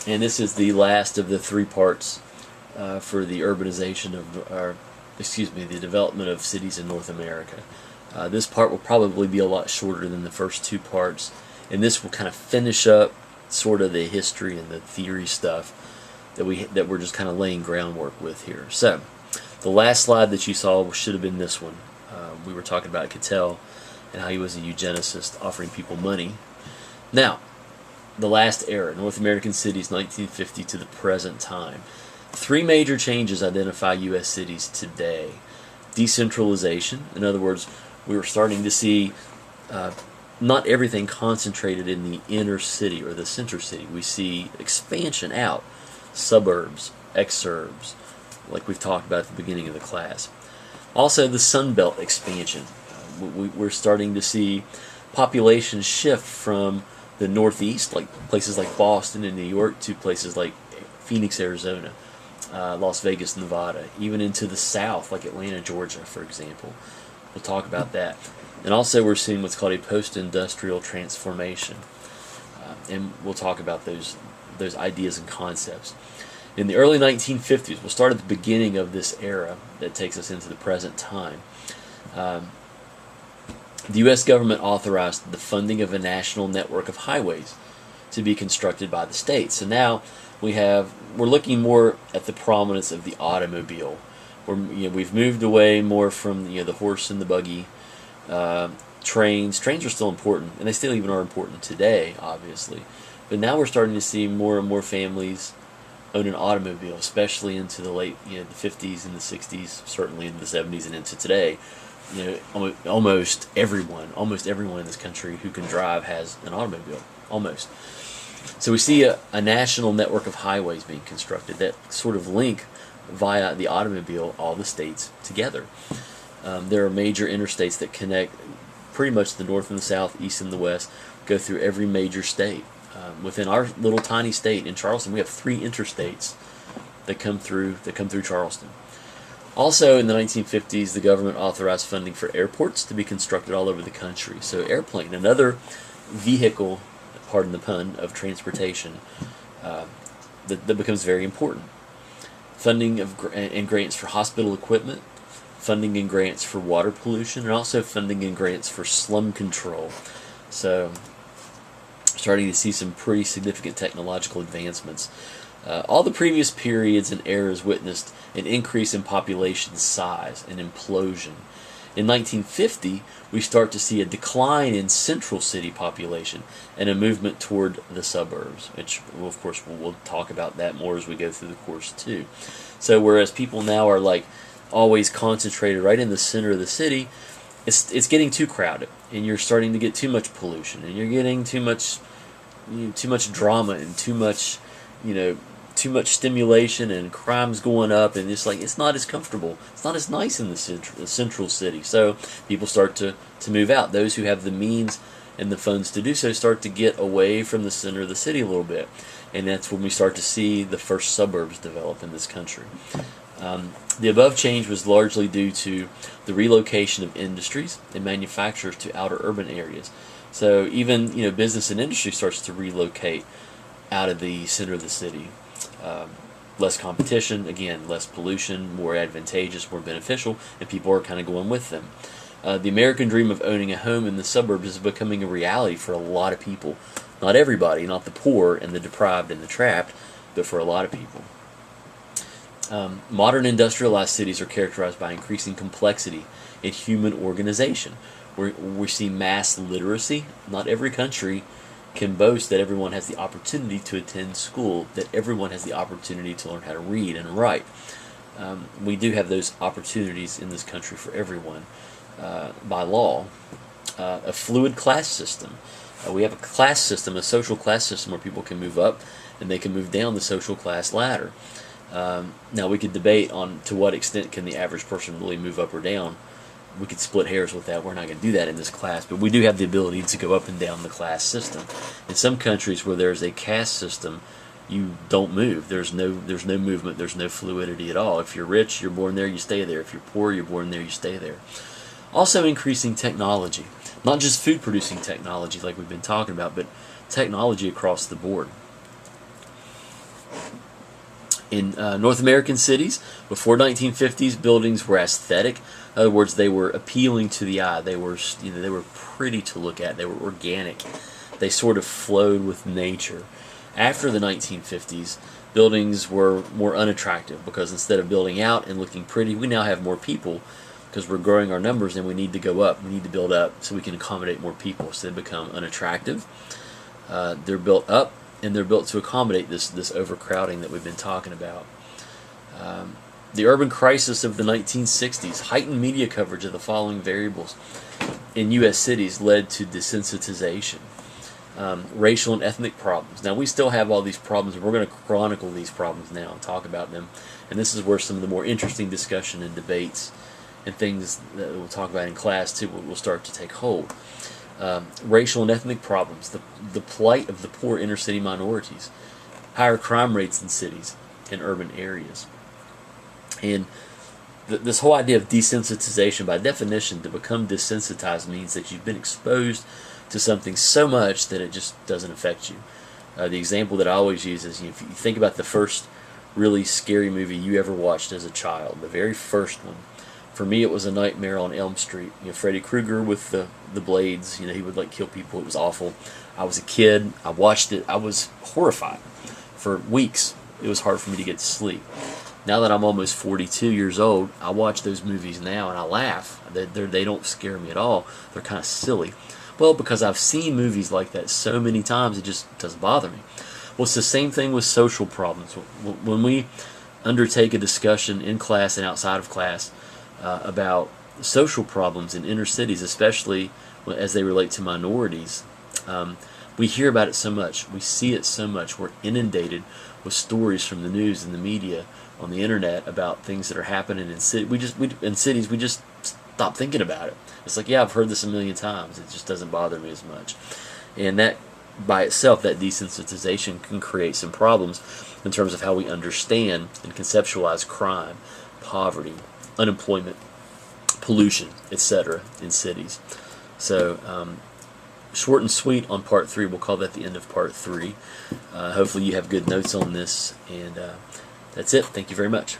And this is the last of the three parts for the urbanization of, the development of cities in North America. This part will probably be a lot shorter than the first two parts, and this will kind of finish up sort of the history and the theory stuff that we're just kind of laying groundwork with here. So, the last slide that you saw should have been this one. We were talking about Cattell and how he was a eugenicist offering people money. Now, the last era, North American cities, 1950 to the present time. Three major changes identify U.S. cities today. Decentralization, in other words, we were starting to see not everything concentrated in the inner city or the center city. We see expansion out, suburbs, exurbs, like we've talked about at the beginning of the class. Also, the Sun Belt expansion. We're starting to see population shift from the Northeast, like places like Boston and New York, to places like Phoenix, Arizona, Las Vegas, Nevada, even into the South, like Atlanta, Georgia, for example. We'll talk about that. And also we're seeing what's called a post-industrial transformation. And we'll talk about those ideas and concepts. In the early 1950s, we'll start at the beginning of this era that takes us into the present time. The U.S. government authorized the funding of a national network of highways to be constructed by the states. So now we're looking more at the prominence of the automobile. We've moved away more from the horse and the buggy. Trains are still important, and they still even are important today, obviously. But now we're starting to see more and more families own an automobile, especially into the late the 50s and the 60s, certainly into the 70s and into today. Almost everyone in this country who can drive has an automobile, almost. So we see a national network of highways being constructed that sort of link via the automobile all the states together. There are major interstates that connect pretty much the north and the south, east and the west, go through every major state. Within our little tiny state in Charleston, we have 3 interstates that come through Charleston. Also, in the 1950s, the government authorized funding for airports to be constructed all over the country. So airplane, another vehicle, pardon the pun, of transportation that becomes very important. Funding and grants for hospital equipment, funding and grants for water pollution, and also funding and grants for slum control. So, starting to see some pretty significant technological advancements. All the previous periods and eras witnessed an increase in population size, an implosion. In 1950, we start to see a decline in central city population and a movement toward the suburbs, which, of course, we'll talk about that more as we go through the course, too. So whereas people now are like always concentrated right in the center of the city, it's getting too crowded, and you're starting to get too much pollution, and you're getting too much drama and too much stimulation, and crime's going up, and it's not as comfortable. It's not as nice in the central city. So people start to move out. Those who have the means and the funds to do so start to get away from the center of the city a little bit. And that's when we start to see the first suburbs develop in this country. The above change was largely due to the relocation of industries and manufacturers to outer urban areas. So even business and industry starts to relocate out of the center of the city. Less competition, again, less pollution, more advantageous, more beneficial, and people are kind of going with them. The American dream of owning a home in the suburbs is becoming a reality for a lot of people. Not everybody, not the poor and the deprived and the trapped, but for a lot of people. Modern industrialized cities are characterized by increasing complexity in human organization. We see mass literacy. Not every country can boast that everyone has the opportunity to attend school, that everyone has the opportunity to learn how to read and write. We do have those opportunities in this country for everyone by law. A fluid class system. We have a class system, a social class system, where people can move up and they can move down the social class ladder. Now we could debate on to what extent can the average person really move up or down. We could split hairs with that. We're not going to do that in this class, but we do have the ability to go up and down the class system. In some countries where there's a caste system, you don't move. There's no movement. There's no fluidity at all. If you're rich, you're born there, you stay there. If you're poor, you're born there, you stay there. Also increasing technology. Not just food-producing technology like we've been talking about, but technology across the board. In North American cities, before 1950s, buildings were aesthetic. In other words, they were appealing to the eye. They were, they were pretty to look at. They were organic. They sort of flowed with nature. After the 1950s, buildings were more unattractive because instead of building out and looking pretty, we now have more people because we're growing our numbers and we need to go up. We need to build up so we can accommodate more people. So they become unattractive. They're built up and they're built to accommodate this overcrowding that we've been talking about. The urban crisis of the 1960s, heightened media coverage of the following variables in U.S. cities led to desensitization. Racial and ethnic problems. Now, we still have all these problems, and we're going to chronicle these problems now and talk about them. And this is where some of the more interesting discussion and debates and things that we'll talk about in class, too, will start to take hold. Racial and ethnic problems, the plight of the poor inner-city minorities, higher crime rates in cities and urban areas. And this whole idea of desensitization, by definition, to become desensitized means that you've been exposed to something so much that it just doesn't affect you. The example that I always use is if you think about the first really scary movie you ever watched as a child, the very first one. For me, it was A Nightmare on Elm Street. Freddy Krueger with the blades. He would kill people. It was awful. I was a kid. I watched it. I was horrified for weeks. It was hard for me to get to sleep. Now that I'm almost 42 years old, I watch those movies now and I laugh. They don't scare me at all. They're kind of silly. Well, because I've seen movies like that so many times, it just doesn't bother me. Well, it's the same thing with social problems. When we undertake a discussion in class and outside of class about social problems in inner cities, especially as they relate to minorities, we hear about it so much. We see it so much. We're inundated with stories from the news and the media on the internet about things that are happening in cities. In cities, we just stop thinking about it. It's like, yeah, I've heard this a million times. It just doesn't bother me as much. And that, by itself, that desensitization can create some problems in terms of how we understand and conceptualize crime, poverty, unemployment, pollution, etc. in cities. So, short and sweet on part 3. We'll call that the end of part 3. Hopefully you have good notes on this. And that's it. Thank you very much.